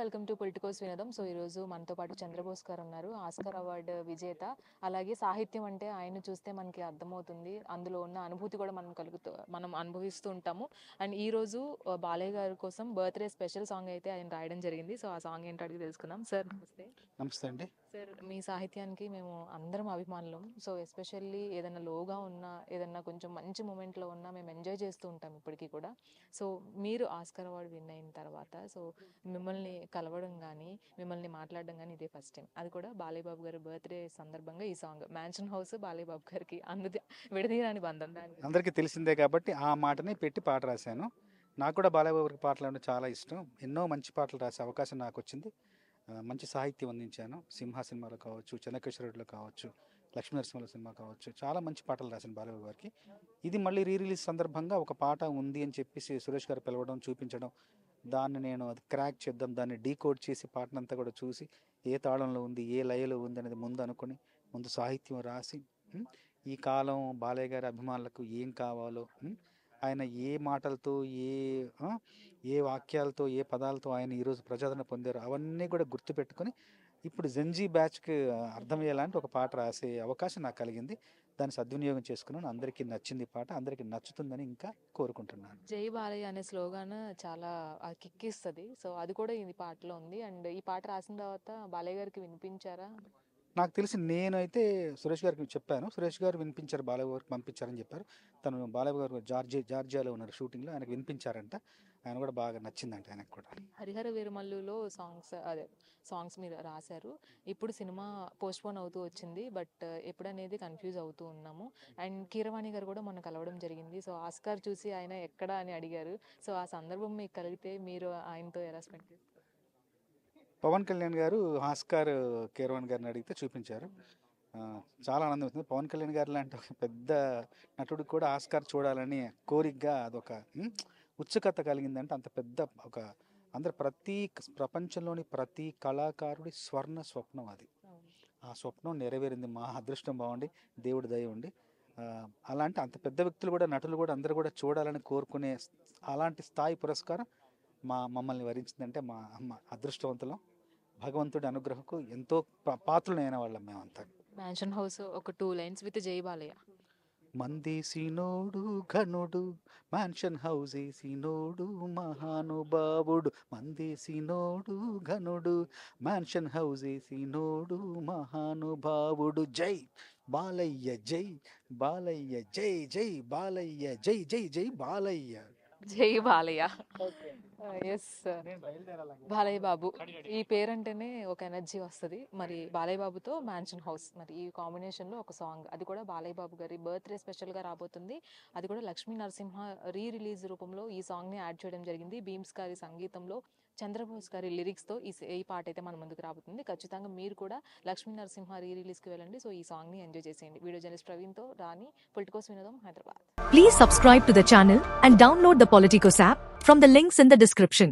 Welcome to Politicos వినోదం. So ఈరోజు మనతో పాటు చంద్రబోస్ గారు ఉన్నారు, ఆస్కార్ అవార్డు విజేత. అలాగే సాహిత్యం అంటే ఆయన చూస్తే మనకి అర్థమవుతుంది, అందులో ఉన్న అనుభూతి కూడా మనం అనుభవిస్తూ ఉంటాము. అండ్ ఈ రోజు బాలయ్య గారి కోసం బర్త్డే స్పెషల్ సాంగ్ అయితే ఆయన రాయడం జరిగింది. సో ఆ సాంగ్ ఏంటో అడిగి తెలుసుకుందాం. సార్ నమస్తే. నమస్తే అండి. సార్, మీ సాహిత్యానికి మేము అందరం అభిమానులం. సో ఎస్పెషల్లీ ఏదైనా లోగా ఉన్నా, ఏదైనా కొంచెం మంచి మూమెంట్లో ఉన్నా మేము ఎంజాయ్ చేస్తూ ఉంటాం ఇప్పటికీ కూడా. సో మీరు ఆస్కార్ అవార్డు విన్ అయిన తర్వాత సో మిమ్మల్ని కలవడం కానీ, మిమ్మల్ని మాట్లాడడం కానీ ఇదే ఫస్ట్ టైం. అది కూడా బాలయ్య బాబు గారి బర్త్డే సందర్భంగా ఈ song mansion house Balayya Babu గారికి అందుది విడదీయరాని బంధం. దానికి అందరికీ తెలిసిందే కాబట్టి ఆ మాటని పెట్టి పాట రాశాను. నాకు కూడా బాలయ్య బాబు గారి పాటలు అంటే చాలా ఇష్టం. ఎన్నో మంచి పాటలు రాసే అవకాశం నాకు వచ్చింది. మంచి సాహిత్యం అందించాను. సింహ సినిమాలో కావచ్చు, చెన్నకేశ్వరుడిలో కావచ్చు, లక్ష్మీ నరసింహ సినిమా కావచ్చు, చాలా మంచి పాటలు రాశాను బాలయ్య బాబు గారికి. ఇది మళ్ళీ రిలీజ్ సందర్భంగా ఒక పాట ఉంది అని చెప్పేసి సురేష్ గారు పిలవడం, చూపించడం, దాన్ని నేను అది క్రాక్ చేద్దాం, దాన్ని డీకోడ్ చేసి పాటనంతా కూడా చూసి ఏ తాళంలో ఉంది, ఏ లయలో ఉంది అనేది ముందు అనుకుని, ముందు సాహిత్యం రాసి, ఈ కాలం బాలయ్య గారి అభిమానులకు ఏం కావాలో, ఆయన ఏ మాటలతో, ఆ, ఏ వాక్యాలతో, ఏ పదాలతో ఆయన ఈరోజు ప్రజాదరణ పొందారు అవన్నీ కూడా గుర్తుపెట్టుకొని ఇప్పుడు జెన్జీ బ్యాచ్కి అర్థమయ్యేలాంటి ఒక పాట రాసే అవకాశం నాకు కలిగింది. దాన్ని సద్వినియోగం చేసుకున్నాను. అందరికీ నచ్చింది పాట, అందరికీ నచ్చుతుందని ఇంకా కోరుకుంటున్నాను. జై బాలయ్య అనే స్లోగాన్ చాలా కిక్కిస్తుంది. సో అది కూడా ఈ పాటలో ఉంది. అండ్ ఈ పాట రాసిన తర్వాత బాలయ్య గారికి వినిపించారా? నాకు తెలిసి నేనైతే సురేష్ గారికి చెప్పాను. సురేష్ గారు వినిపించారు, బాలయ్య గారికి పంపించారని చెప్పారు. తను బాలయ్య గారు జార్జియాలో ఉన్నారు షూటింగ్లో, ఆయనకు వినిపించారంట. ఆయన కూడా బాగా నచ్చిందంట ఆయనకు కూడా. హరిహర వీరమల్లులో సాంగ్స్ మీరు రాశారు. ఇప్పుడు సినిమా పోస్ట్పోన్ అవుతూ వచ్చింది, బట్ ఎప్పుడనేది కన్ఫ్యూజ్ అవుతూ ఉన్నాము. అండ్ కీరవాణి గారు కూడా మొన్న కలవడం జరిగింది. సో ఆస్కార్ చూసి ఆయన ఎక్కడ అని అడిగారు. సో ఆ సందర్భం మీకు కలిగితే మీరు ఆయనతో ఎలా స్పెండ్ చేస్తారు? పవన్ కళ్యాణ్ గారు ఆస్కార్ కీరవాణి గారిని అడిగితే చూపించారు. చాలా ఆనందం అవుతుంది. పవన్ కళ్యాణ్ గారు లాంటి ఒక పెద్ద నటుడికి కూడా ఆస్కార్ చూడాలని కోరికగా అదొక ఉత్సుకత కలిగిందంటే అంత పెద్ద ఒక ప్రపంచంలోని ప్రతి కళాకారుడి స్వర్ణ స్వప్నం అది. ఆ స్వప్నం నెరవేరింది. మా అదృష్టం బాగుండి, దేవుడి దయ ఉండి, అలాంటి అంత పెద్ద వ్యక్తులు కూడా, నటులు కూడా అందరూ కూడా చూడాలని కోరుకునే అలాంటి స్థాయి పురస్కారం మమ్మల్ని వరించిందంటే మా అదృష్టవంతులం. భగవంతుడి అనుగ్రహకు ఎంతో పాత్రులైన వాళ్ళం మేమంతా. మ్యాన్షన్ హౌస్ ఒక 2 లైన్స్ విత్ జై బాలయ్య. మందేసినోడు ఘనుడు, మ్యాన్షన్ హౌస్ ఏసినోడు మహానుభావుడు. మందేసినోడు ఘనుడు, మ్యాన్షన్ హౌస్ ఏసినోడు మహానుభావుడు. జై బాలయ్య, జై బాలయ్య, జై జై బాలయ్య, జై జై జై బాలయ్య. జై బాలయ్య. ఎస్, బాలయ్య బాబు ఈ పేరంటేనే ఒక ఎనర్జీ వస్తుంది. మరి బాలయ్య బాబుతో మ్యాన్షన్ హౌస్, మరి ఈ కాంబినేషన్లో ఒక సాంగ్, అది కూడా బాలయ్య బాబు గారి బర్త్డే స్పెషల్గా రాబోతుంది. అది కూడా లక్ష్మీ నరసింహ రిలీజ్ రూపంలో ఈ సాంగ్ని యాడ్ చేయడం జరిగింది. బీమ్స్ గారి సంగీతంలో, చంద్రబోస్ గారి లిరిక్స్తో ఈ పాట అయితే మన ముందుకు రాబోతుంది. ఖచ్చితంగా మీరు కూడా లక్ష్మీ నరసింహ రిలీజ్కి వెళ్ళండి. సో ఈ సాంగ్ని ఎంజాయ్ చేసేయండి. వీడియో జర్నలిస్ట్ ప్రవీణ్తో రాణి, పొలిటికోస్ వినోదం, Hyderabad. Please subscribe to the channel and download the Politicos app from the links in the description.